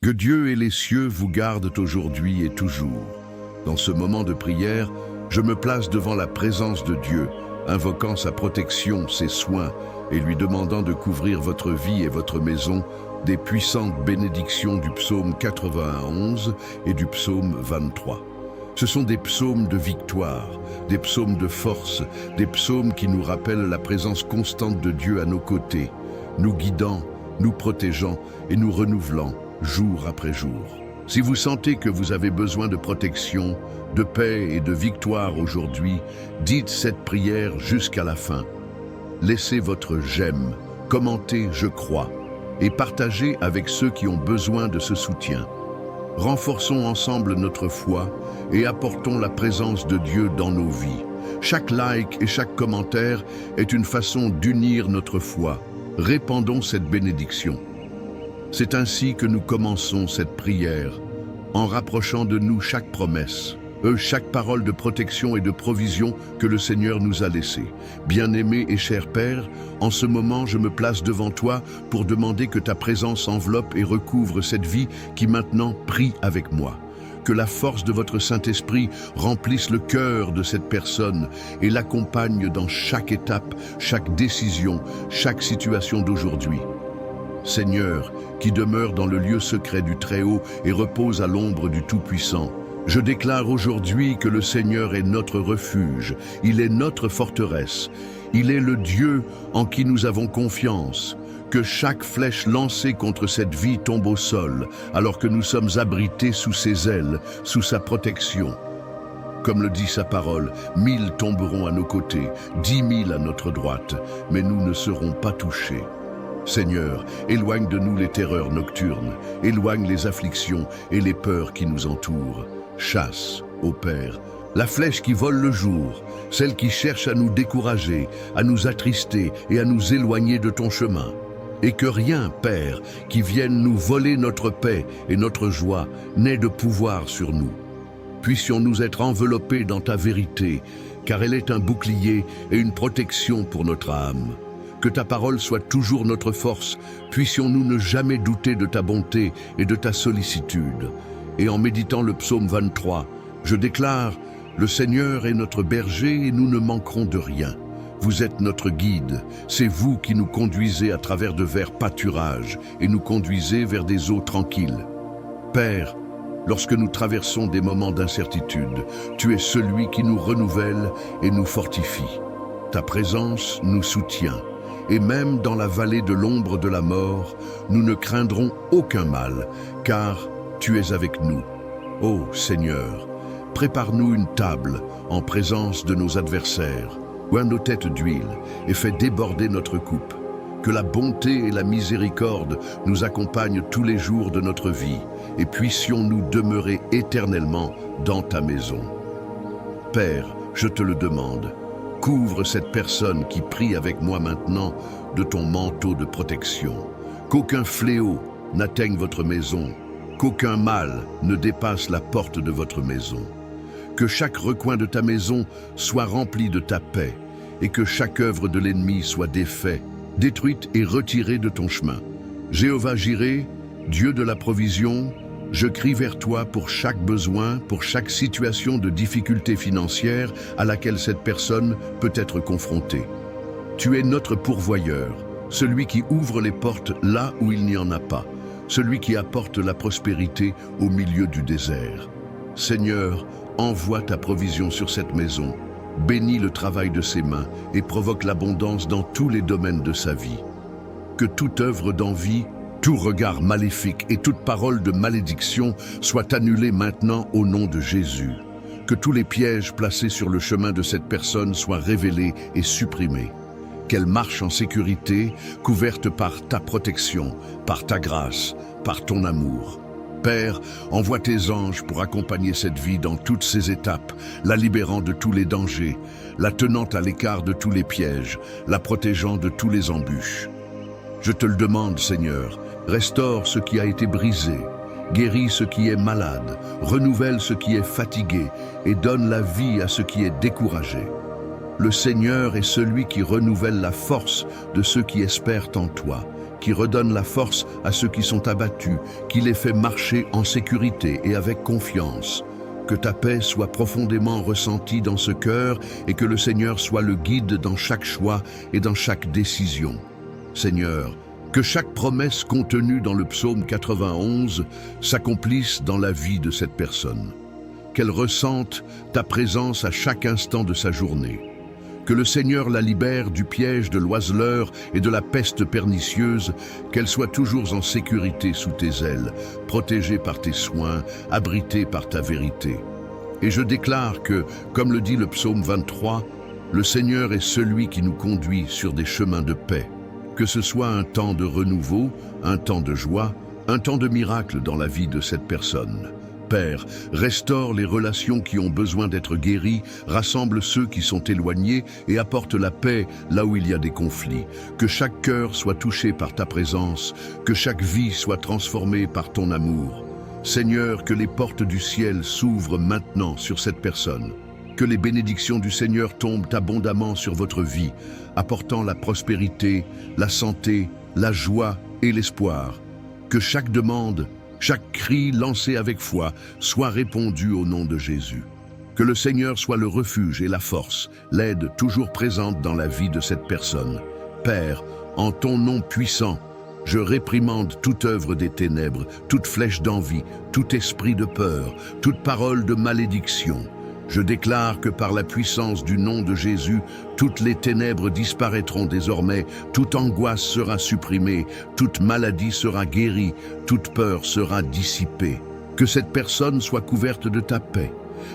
Que Dieu et les cieux vous gardent aujourd'hui et toujours. Dans ce moment de prière, je me place devant la présence de Dieu, invoquant sa protection, ses soins, et lui demandant de couvrir votre vie et votre maison des puissantes bénédictions du psaume 91 et du psaume 23. Ce sont des psaumes de victoire, des psaumes de force, des psaumes qui nous rappellent la présence constante de Dieu à nos côtés, nous guidant, nous protégeant et nous renouvelant jour après jour. Si vous sentez que vous avez besoin de protection, de paix et de victoire aujourd'hui, dites cette prière jusqu'à la fin. Laissez votre j'aime, commentez je crois et partagez avec ceux qui ont besoin de ce soutien. Renforçons ensemble notre foi et apportons la présence de Dieu dans nos vies. Chaque like et chaque commentaire est une façon d'unir notre foi. Répandons cette bénédiction. C'est ainsi que nous commençons cette prière, en rapprochant de nous chaque promesse, chaque parole de protection et de provision que le Seigneur nous a laissée. Bien-aimé et cher Père, en ce moment je me place devant toi pour demander que ta présence enveloppe et recouvre cette vie qui maintenant prie avec moi. Que la force de votre Saint-Esprit remplisse le cœur de cette personne et l'accompagne dans chaque étape, chaque décision, chaque situation d'aujourd'hui. Seigneur, qui demeure dans le lieu secret du Très-Haut et repose à l'ombre du Tout-Puissant, je déclare aujourd'hui que le Seigneur est notre refuge, il est notre forteresse, il est le Dieu en qui nous avons confiance. Que chaque flèche lancée contre cette vie tombe au sol, alors que nous sommes abrités sous ses ailes, sous sa protection. Comme le dit sa parole, 1000 tomberont à nos côtés, 10 000 à notre droite, mais nous ne serons pas touchés. Seigneur, éloigne de nous les terreurs nocturnes, éloigne les afflictions et les peurs qui nous entourent. Chasse, ô Père, la flèche qui vole le jour, celle qui cherche à nous décourager, à nous attrister et à nous éloigner de ton chemin. Et que rien, Père, qui vienne nous voler notre paix et notre joie, n'ait de pouvoir sur nous. Puissions-nous être enveloppés dans ta vérité, car elle est un bouclier et une protection pour notre âme. Que ta parole soit toujours notre force, puissions-nous ne jamais douter de ta bonté et de ta sollicitude. Et en méditant le psaume 23, je déclare, le Seigneur est notre berger et nous ne manquerons de rien. Vous êtes notre guide, c'est vous qui nous conduisez à travers de verts pâturages et nous conduisez vers des eaux tranquilles. Père, lorsque nous traversons des moments d'incertitude, tu es celui qui nous renouvelle et nous fortifie. Ta présence nous soutient. Et même dans la vallée de l'ombre de la mort, nous ne craindrons aucun mal, car tu es avec nous. Ô Seigneur, prépare-nous une table en présence de nos adversaires, oint nos têtes d'huile et fais déborder notre coupe. Que la bonté et la miséricorde nous accompagnent tous les jours de notre vie, et puissions-nous demeurer éternellement dans ta maison. Père, je te le demande, couvre cette personne qui prie avec moi maintenant de ton manteau de protection. Qu'aucun fléau n'atteigne votre maison, qu'aucun mal ne dépasse la porte de votre maison. Que chaque recoin de ta maison soit rempli de ta paix et que chaque œuvre de l'ennemi soit défaite, détruite et retirée de ton chemin. Jéhovah Jireh, Dieu de la provision, je crie vers toi pour chaque besoin, pour chaque situation de difficulté financière à laquelle cette personne peut être confrontée. Tu es notre pourvoyeur, celui qui ouvre les portes là où il n'y en a pas, celui qui apporte la prospérité au milieu du désert. Seigneur, envoie ta provision sur cette maison, bénis le travail de ses mains et provoque l'abondance dans tous les domaines de sa vie. Que toute œuvre d'envie, tout regard maléfique et toute parole de malédiction soient annulés maintenant au nom de Jésus. Que tous les pièges placés sur le chemin de cette personne soient révélés et supprimés. Qu'elle marche en sécurité, couverte par ta protection, par ta grâce, par ton amour. Père, envoie tes anges pour accompagner cette vie dans toutes ses étapes, la libérant de tous les dangers, la tenant à l'écart de tous les pièges, la protégeant de tous les embûches. Je te le demande, Seigneur, restaure ce qui a été brisé, guéris ce qui est malade, renouvelle ce qui est fatigué et donne la vie à ce qui est découragé. Le Seigneur est celui qui renouvelle la force de ceux qui espèrent en toi. qui redonne la force à ceux qui sont abattus, qui les fait marcher en sécurité et avec confiance. Que ta paix soit profondément ressentie dans ce cœur et que le Seigneur soit le guide dans chaque choix et dans chaque décision. Seigneur, que chaque promesse contenue dans le psaume 91 s'accomplisse dans la vie de cette personne. Qu'elle ressente ta présence à chaque instant de sa journée. Que le Seigneur la libère du piège de l'oiseleur et de la peste pernicieuse, qu'elle soit toujours en sécurité sous tes ailes, protégée par tes soins, abritée par ta vérité. Et je déclare que, comme le dit le psaume 23, le Seigneur est celui qui nous conduit sur des chemins de paix. Que ce soit un temps de renouveau, un temps de joie, un temps de miracle dans la vie de cette personne. Père, restaure les relations qui ont besoin d'être guéries, rassemble ceux qui sont éloignés et apporte la paix là où il y a des conflits. Que chaque cœur soit touché par ta présence, que chaque vie soit transformée par ton amour. Seigneur, que les portes du ciel s'ouvrent maintenant sur cette personne. Que les bénédictions du Seigneur tombent abondamment sur votre vie, apportant la prospérité, la santé, la joie et l'espoir. Que chaque demande, chaque cri lancé avec foi soit répondu au nom de Jésus. Que le Seigneur soit le refuge et la force, l'aide toujours présente dans la vie de cette personne. Père, en ton nom puissant, je réprimande toute œuvre des ténèbres, toute flèche d'envie, tout esprit de peur, toute parole de malédiction. Je déclare que par la puissance du nom de Jésus, toutes les ténèbres disparaîtront désormais, toute angoisse sera supprimée, toute maladie sera guérie, toute peur sera dissipée. Que cette personne soit couverte de ta paix,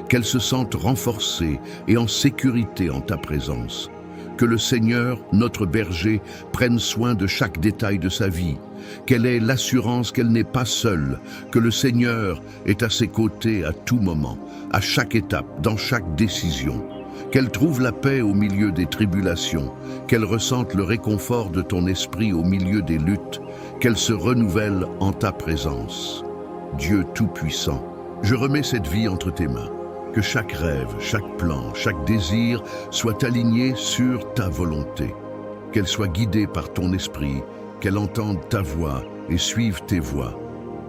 qu'elle se sente renforcée et en sécurité en ta présence. Que le Seigneur, notre berger, prenne soin de chaque détail de sa vie, qu'elle ait l'assurance qu'elle n'est pas seule, que le Seigneur est à ses côtés à tout moment, à chaque étape, dans chaque décision. Qu'elle trouve la paix au milieu des tribulations, qu'elle ressente le réconfort de ton esprit au milieu des luttes, qu'elle se renouvelle en ta présence. Dieu Tout-Puissant, je remets cette vie entre tes mains. Que chaque rêve, chaque plan, chaque désir soit aligné sur ta volonté. Qu'elle soit guidée par ton esprit, qu'elle entende ta voix et suive tes voies.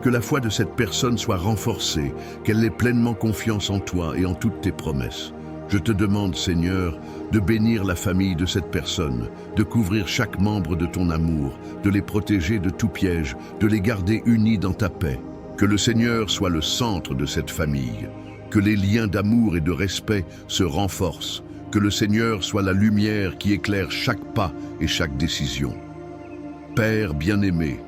Que la foi de cette personne soit renforcée, qu'elle ait pleinement confiance en toi et en toutes tes promesses. Je te demande, Seigneur, de bénir la famille de cette personne, de couvrir chaque membre de ton amour, de les protéger de tout piège, de les garder unis dans ta paix. Que le Seigneur soit le centre de cette famille. Que les liens d'amour et de respect se renforcent, que le Seigneur soit la lumière qui éclaire chaque pas et chaque décision. Père bien-aimé,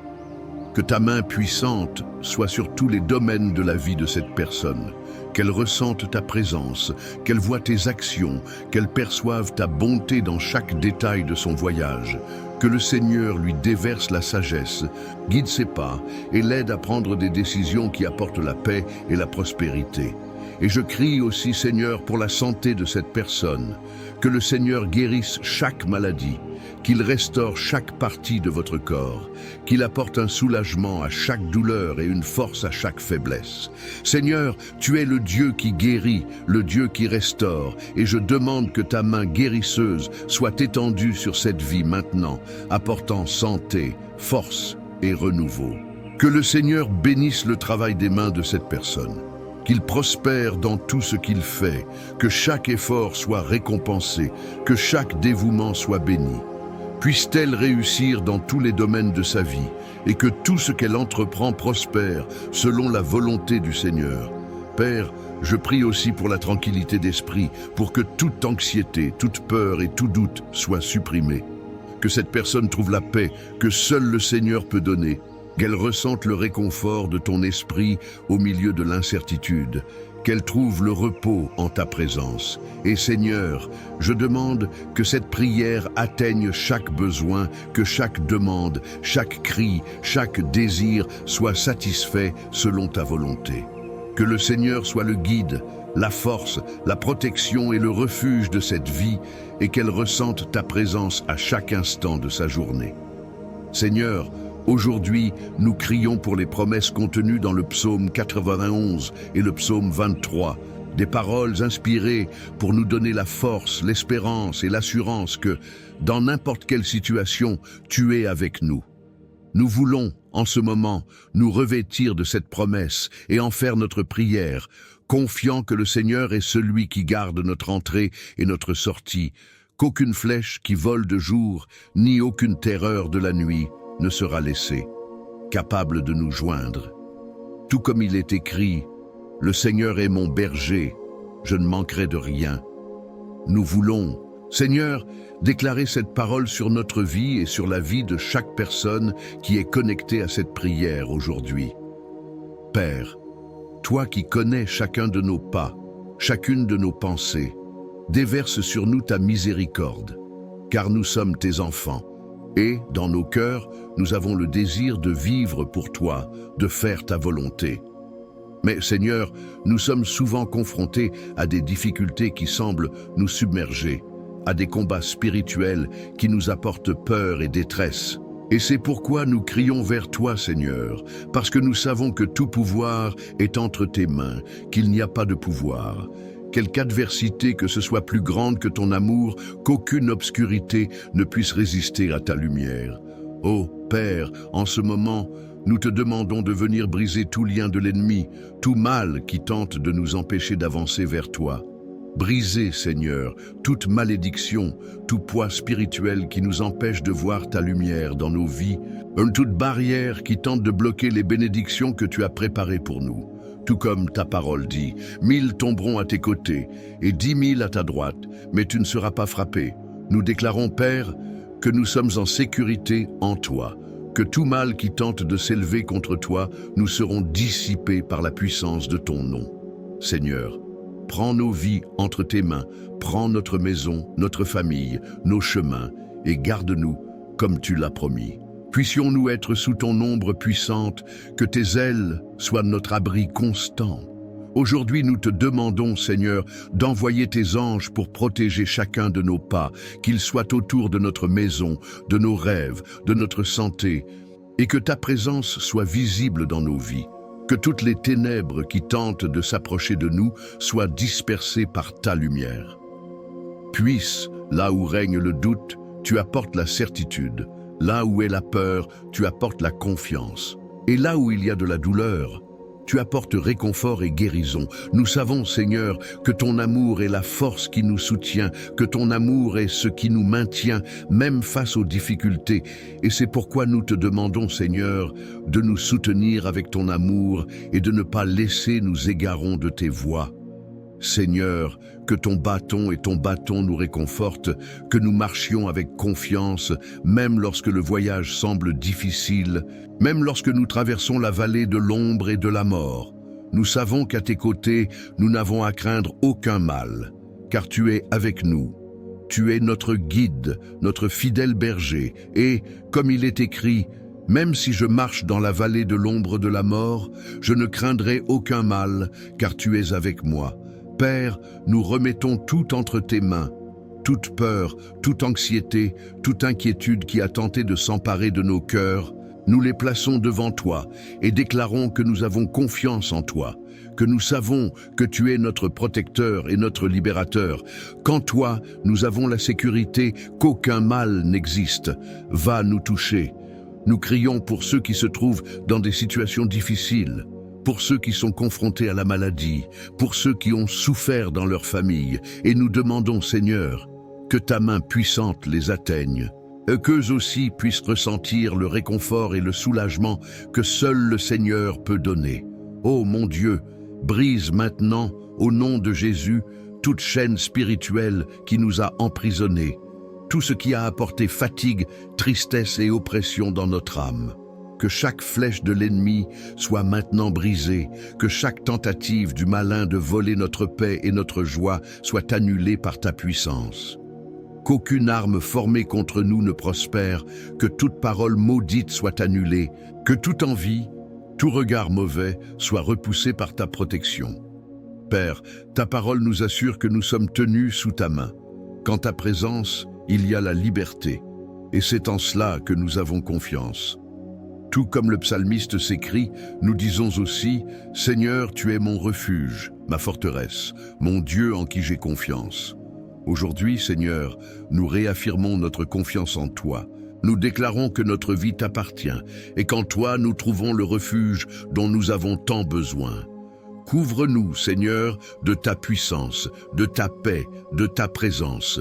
que ta main puissante soit sur tous les domaines de la vie de cette personne, qu'elle ressente ta présence, qu'elle voie tes actions, qu'elle perçoive ta bonté dans chaque détail de son voyage, que le Seigneur lui déverse la sagesse, guide ses pas et l'aide à prendre des décisions qui apportent la paix et la prospérité. Et je crie aussi, Seigneur, pour la santé de cette personne, que le Seigneur guérisse chaque maladie, qu'il restaure chaque partie de votre corps, qu'il apporte un soulagement à chaque douleur et une force à chaque faiblesse. Seigneur, tu es le Dieu qui guérit, le Dieu qui restaure, et je demande que ta main guérisseuse soit étendue sur cette vie maintenant, apportant santé, force et renouveau. Que le Seigneur bénisse le travail des mains de cette personne, qu'il prospère dans tout ce qu'il fait, que chaque effort soit récompensé, que chaque dévouement soit béni. Puisse-t-elle réussir dans tous les domaines de sa vie et que tout ce qu'elle entreprend prospère selon la volonté du Seigneur. Père, je prie aussi pour la tranquillité d'esprit, pour que toute anxiété, toute peur et tout doute soient supprimés. Que cette personne trouve la paix que seul le Seigneur peut donner, qu'elle ressente le réconfort de ton esprit au milieu de l'incertitude, qu'elle trouve le repos en ta présence. Et Seigneur, je demande que cette prière atteigne chaque besoin, que chaque demande, chaque cri, chaque désir soit satisfait selon ta volonté. Que le Seigneur soit le guide, la force, la protection et le refuge de cette vie, et qu'elle ressente ta présence à chaque instant de sa journée. Seigneur, aujourd'hui, nous crions pour les promesses contenues dans le psaume 91 et le psaume 23, des paroles inspirées pour nous donner la force, l'espérance et l'assurance que, dans n'importe quelle situation, tu es avec nous. Nous voulons, en ce moment, nous revêtir de cette promesse et en faire notre prière, confiant que le Seigneur est celui qui garde notre entrée et notre sortie, qu'aucune flèche qui vole de jour, ni aucune terreur de la nuit ne sera laissée, capable de nous joindre. Tout comme il est écrit, « Le Seigneur est mon berger, je ne manquerai de rien ». Nous voulons, Seigneur, déclarer cette parole sur notre vie et sur la vie de chaque personne qui est connectée à cette prière aujourd'hui. Père, toi qui connais chacun de nos pas, chacune de nos pensées, déverse sur nous ta miséricorde, car nous sommes tes enfants, et, dans nos cœurs, nous avons le désir de vivre pour toi, de faire ta volonté. Mais Seigneur, nous sommes souvent confrontés à des difficultés qui semblent nous submerger, à des combats spirituels qui nous apportent peur et détresse. Et c'est pourquoi nous crions vers toi, Seigneur, parce que nous savons que tout pouvoir est entre tes mains, qu'il n'y a pas de pouvoir. Quelque adversité que ce soit plus grande que ton amour, qu'aucune obscurité ne puisse résister à ta lumière. Ô Père, en ce moment, nous te demandons de venir briser tout lien de l'ennemi, tout mal qui tente de nous empêcher d'avancer vers toi. Briser, Seigneur, toute malédiction, tout poids spirituel qui nous empêche de voir ta lumière dans nos vies, toute barrière qui tente de bloquer les bénédictions que tu as préparées pour nous. Tout comme ta parole dit, 1000 tomberont à tes côtés et 10 000 à ta droite, mais tu ne seras pas frappé. Nous déclarons, Père, que nous sommes en sécurité en toi, que tout mal qui tente de s'élever contre toi, nous serons dissipés par la puissance de ton nom. Seigneur, prends nos vies entre tes mains, prends notre maison, notre famille, nos chemins, et garde-nous comme tu l'as promis. Puissions-nous être sous ton ombre puissante, que tes ailes soient notre abri constant. Aujourd'hui, nous te demandons, Seigneur, d'envoyer tes anges pour protéger chacun de nos pas, qu'ils soient autour de notre maison, de nos rêves, de notre santé, et que ta présence soit visible dans nos vies. Que toutes les ténèbres qui tentent de s'approcher de nous soient dispersées par ta lumière. Puisse, là où règne le doute, tu apportes la certitude. Là où est la peur, tu apportes la confiance. Et là où il y a de la douleur, tu apportes réconfort et guérison. Nous savons, Seigneur, que ton amour est la force qui nous soutient, que ton amour est ce qui nous maintient, même face aux difficultés. Et c'est pourquoi nous te demandons, Seigneur, de nous soutenir avec ton amour et de ne pas laisser nous égarons de tes voies. Seigneur, que ton bâton nous réconfortent, que nous marchions avec confiance, même lorsque le voyage semble difficile, même lorsque nous traversons la vallée de l'ombre et de la mort. Nous savons qu'à tes côtés, nous n'avons à craindre aucun mal, car tu es avec nous. Tu es notre guide, notre fidèle berger, et, comme il est écrit, « Même si je marche dans la vallée de l'ombre de la mort, je ne craindrai aucun mal, car tu es avec moi. » Père, nous remettons tout entre tes mains, toute peur, toute anxiété, toute inquiétude qui a tenté de s'emparer de nos cœurs, nous les plaçons devant toi et déclarons que nous avons confiance en toi, que nous savons que tu es notre protecteur et notre libérateur, qu'en toi nous avons la sécurité qu'aucun mal n'existe. Va nous toucher. Nous crions pour ceux qui se trouvent dans des situations difficiles, pour ceux qui sont confrontés à la maladie, pour ceux qui ont souffert dans leur famille, et nous demandons, Seigneur, que ta main puissante les atteigne, qu'eux aussi puissent ressentir le réconfort et le soulagement que seul le Seigneur peut donner. Ô mon Dieu, brise maintenant, au nom de Jésus, toute chaîne spirituelle qui nous a emprisonnés, tout ce qui a apporté fatigue, tristesse et oppression dans notre âme. Que chaque flèche de l'ennemi soit maintenant brisée, que chaque tentative du malin de voler notre paix et notre joie soit annulée par ta puissance. Qu'aucune arme formée contre nous ne prospère, que toute parole maudite soit annulée, que toute envie, tout regard mauvais soit repoussé par ta protection. Père, ta parole nous assure que nous sommes tenus sous ta main. Qu'en ta présence, il y a la liberté, et c'est en cela que nous avons confiance. Tout comme le psalmiste s'écrie, nous disons aussi « Seigneur, tu es mon refuge, ma forteresse, mon Dieu en qui j'ai confiance ». Aujourd'hui, Seigneur, nous réaffirmons notre confiance en toi. Nous déclarons que notre vie t'appartient et qu'en toi nous trouvons le refuge dont nous avons tant besoin. Couvre-nous, Seigneur, de ta puissance, de ta paix, de ta présence.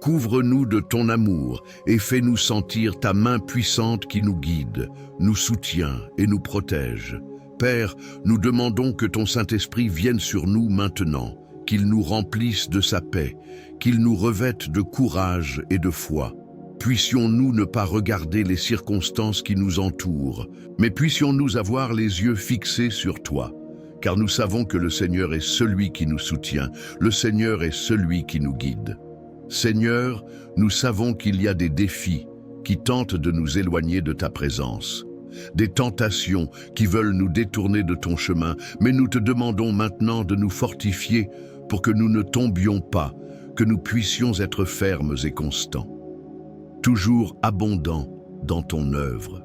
Couvre-nous de ton amour et fais-nous sentir ta main puissante qui nous guide, nous soutient et nous protège. Père, nous demandons que ton Saint-Esprit vienne sur nous maintenant, qu'il nous remplisse de sa paix, qu'il nous revête de courage et de foi. Puissions-nous ne pas regarder les circonstances qui nous entourent, mais puissions-nous avoir les yeux fixés sur toi, car nous savons que le Seigneur est celui qui nous soutient, le Seigneur est celui qui nous guide. Seigneur, nous savons qu'il y a des défis qui tentent de nous éloigner de ta présence, des tentations qui veulent nous détourner de ton chemin, mais nous te demandons maintenant de nous fortifier pour que nous ne tombions pas, que nous puissions être fermes et constants, toujours abondants dans ton œuvre.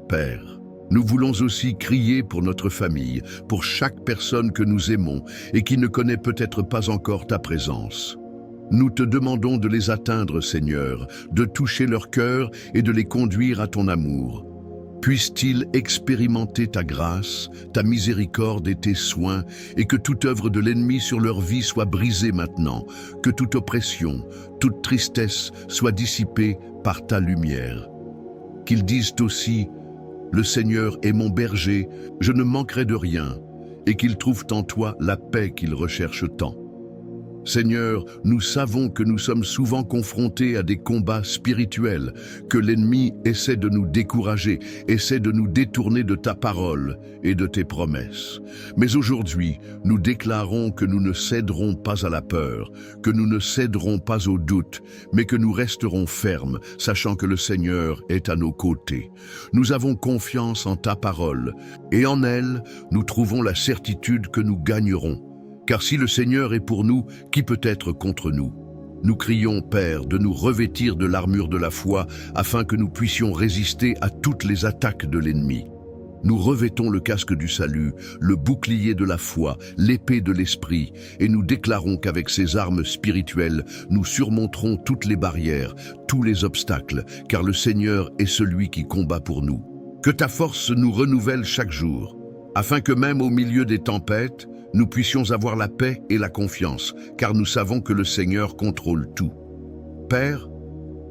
Père, nous voulons aussi crier pour notre famille, pour chaque personne que nous aimons et qui ne connaît peut-être pas encore ta présence. Nous te demandons de les atteindre, Seigneur, de toucher leur cœur et de les conduire à ton amour. Puissent-ils expérimenter ta grâce, ta miséricorde et tes soins, et que toute œuvre de l'ennemi sur leur vie soit brisée maintenant, que toute oppression, toute tristesse soit dissipée par ta lumière. Qu'ils disent aussi « Le Seigneur est mon berger, je ne manquerai de rien », et qu'ils trouvent en toi la paix qu'ils recherchent tant. Seigneur, nous savons que nous sommes souvent confrontés à des combats spirituels, que l'ennemi essaie de nous décourager, essaie de nous détourner de ta parole et de tes promesses. Mais aujourd'hui, nous déclarons que nous ne céderons pas à la peur, que nous ne céderons pas au doute, mais que nous resterons fermes, sachant que le Seigneur est à nos côtés. Nous avons confiance en ta parole, et en elle, nous trouvons la certitude que nous gagnerons. Car si le Seigneur est pour nous, qui peut être contre nous? Nous crions, Père, de nous revêtir de l'armure de la foi afin que nous puissions résister à toutes les attaques de l'ennemi. Nous revêtons le casque du salut, le bouclier de la foi, l'épée de l'esprit, et nous déclarons qu'avec ces armes spirituelles, nous surmonterons toutes les barrières, tous les obstacles, car le Seigneur est celui qui combat pour nous. Que ta force nous renouvelle chaque jour, afin que même au milieu des tempêtes, nous puissions avoir la paix et la confiance, car nous savons que le Seigneur contrôle tout. Père,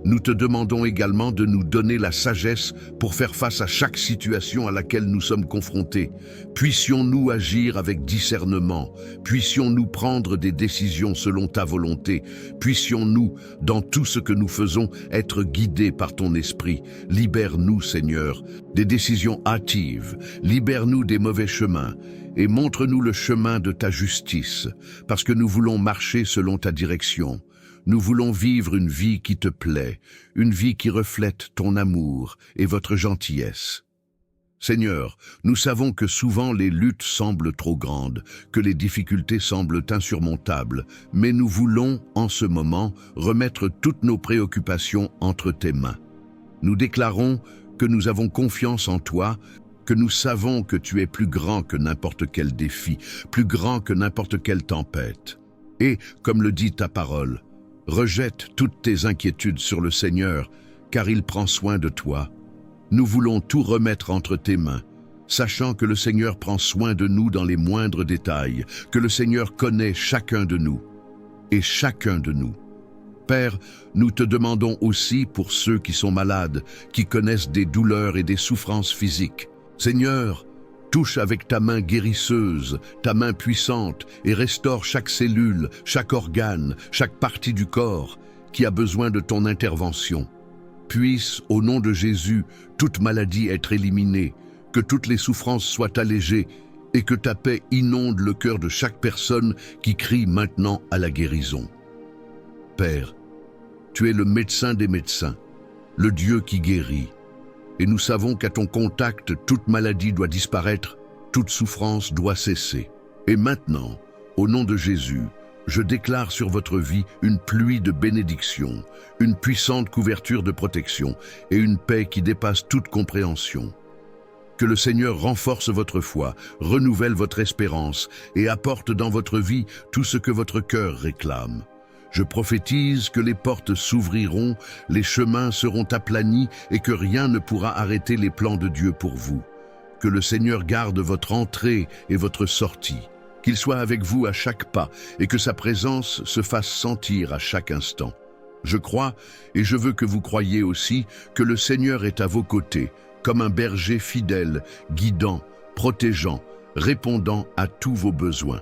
nous te demandons également de nous donner la sagesse pour faire face à chaque situation à laquelle nous sommes confrontés. Puissions-nous agir avec discernement, puissions-nous prendre des décisions selon ta volonté, puissions-nous, dans tout ce que nous faisons, être guidés par ton esprit. Libère-nous, Seigneur, des décisions hâtives, libère-nous des mauvais chemins, et montre-nous le chemin de ta justice, parce que nous voulons marcher selon ta direction. Nous voulons vivre une vie qui te plaît, une vie qui reflète ton amour et votre gentillesse. Seigneur, nous savons que souvent les luttes semblent trop grandes, que les difficultés semblent insurmontables, mais nous voulons, en ce moment, remettre toutes nos préoccupations entre tes mains. Nous déclarons que nous avons confiance en toi, que nous savons que tu es plus grand que n'importe quel défi, plus grand que n'importe quelle tempête. Et, comme le dit ta parole, rejette toutes tes inquiétudes sur le Seigneur, car il prend soin de toi. Nous voulons tout remettre entre tes mains, sachant que le Seigneur prend soin de nous dans les moindres détails, que le Seigneur connaît chacun de nous, et chacun de nous. Père, nous te demandons aussi pour ceux qui sont malades, qui connaissent des douleurs et des souffrances physiques. Seigneur, touche avec ta main guérisseuse, ta main puissante, et restaure chaque cellule, chaque organe, chaque partie du corps qui a besoin de ton intervention. Puisse, au nom de Jésus, toute maladie être éliminée, que toutes les souffrances soient allégées, et que ta paix inonde le cœur de chaque personne qui crie maintenant à la guérison. Père, tu es le médecin des médecins, le Dieu qui guérit. Et nous savons qu'à ton contact, toute maladie doit disparaître, toute souffrance doit cesser. Et maintenant, au nom de Jésus, je déclare sur votre vie une pluie de bénédictions, une puissante couverture de protection et une paix qui dépasse toute compréhension. Que le Seigneur renforce votre foi, renouvelle votre espérance et apporte dans votre vie tout ce que votre cœur réclame. Je prophétise que les portes s'ouvriront, les chemins seront aplanis et que rien ne pourra arrêter les plans de Dieu pour vous. Que le Seigneur garde votre entrée et votre sortie, qu'il soit avec vous à chaque pas et que sa présence se fasse sentir à chaque instant. Je crois, et je veux que vous croyiez aussi, que le Seigneur est à vos côtés, comme un berger fidèle, guidant, protégeant, répondant à tous vos besoins.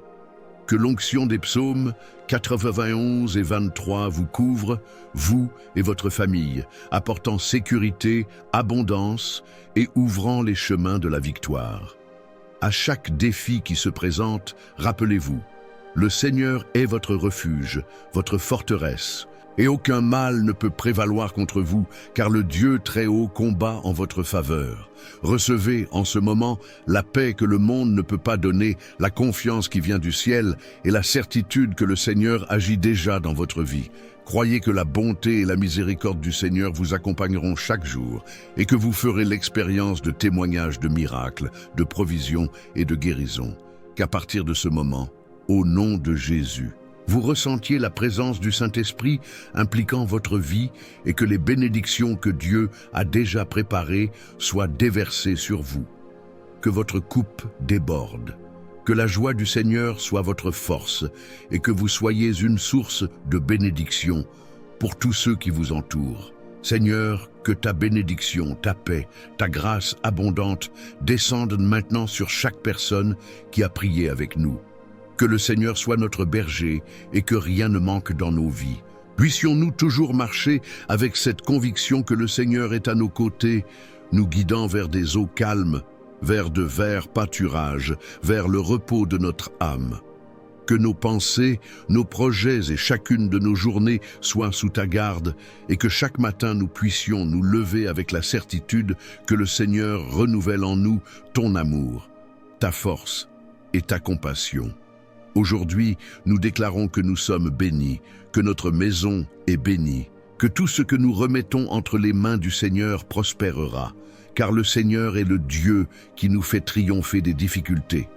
Que l'onction des psaumes 91 et 23 vous couvre, vous et votre famille, apportant sécurité, abondance et ouvrant les chemins de la victoire. À chaque défi qui se présente, rappelez-vous, le Seigneur est votre refuge, votre forteresse, et aucun mal ne peut prévaloir contre vous, car le Dieu très haut combat en votre faveur. Recevez en ce moment la paix que le monde ne peut pas donner, la confiance qui vient du ciel et la certitude que le Seigneur agit déjà dans votre vie. Croyez que la bonté et la miséricorde du Seigneur vous accompagneront chaque jour et que vous ferez l'expérience de témoignages de miracles, de provisions et de guérisons. Qu'à partir de ce moment, au nom de Jésus, vous ressentiez la présence du Saint-Esprit impliquant votre vie et que les bénédictions que Dieu a déjà préparées soient déversées sur vous. Que votre coupe déborde, que la joie du Seigneur soit votre force et que vous soyez une source de bénédiction pour tous ceux qui vous entourent. Seigneur, que ta bénédiction, ta paix, ta grâce abondante descendent maintenant sur chaque personne qui a prié avec nous. Que le Seigneur soit notre berger et que rien ne manque dans nos vies. Puissions-nous toujours marcher avec cette conviction que le Seigneur est à nos côtés, nous guidant vers des eaux calmes, vers de verts pâturages, vers le repos de notre âme. Que nos pensées, nos projets et chacune de nos journées soient sous ta garde et que chaque matin nous puissions nous lever avec la certitude que le Seigneur renouvelle en nous ton amour, ta force et ta compassion. Aujourd'hui, nous déclarons que nous sommes bénis, que notre maison est bénie, que tout ce que nous remettons entre les mains du Seigneur prospérera, car le Seigneur est le Dieu qui nous fait triompher des difficultés.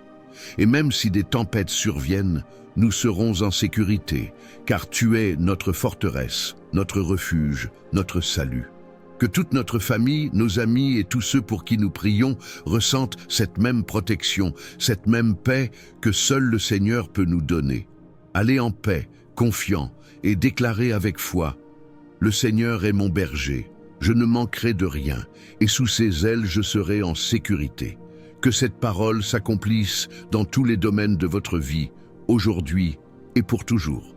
Et même si des tempêtes surviennent, nous serons en sécurité, car tu es notre forteresse, notre refuge, notre salut. Que toute notre famille, nos amis et tous ceux pour qui nous prions ressentent cette même protection, cette même paix que seul le Seigneur peut nous donner. Allez en paix, confiant, et déclarez avec foi, « Le Seigneur est mon berger, je ne manquerai de rien, et sous ses ailes je serai en sécurité. » Que cette parole s'accomplisse dans tous les domaines de votre vie, aujourd'hui et pour toujours.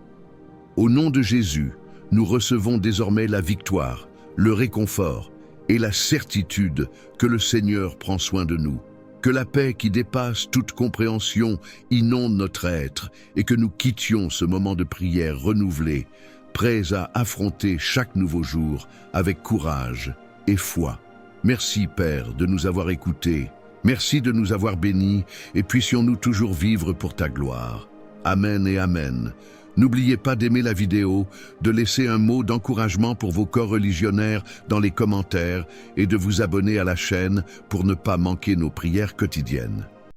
Au nom de Jésus, nous recevons désormais la victoire, le réconfort et la certitude que le Seigneur prend soin de nous. Que la paix qui dépasse toute compréhension inonde notre être et que nous quittions ce moment de prière renouvelé, prêts à affronter chaque nouveau jour avec courage et foi. Merci Père de nous avoir écoutés. Merci de nous avoir bénis et puissions-nous toujours vivre pour ta gloire. Amen et Amen. N'oubliez pas d'aimer la vidéo, de laisser un mot d'encouragement pour vos coreligionnaires dans les commentaires et de vous abonner à la chaîne pour ne pas manquer nos prières quotidiennes.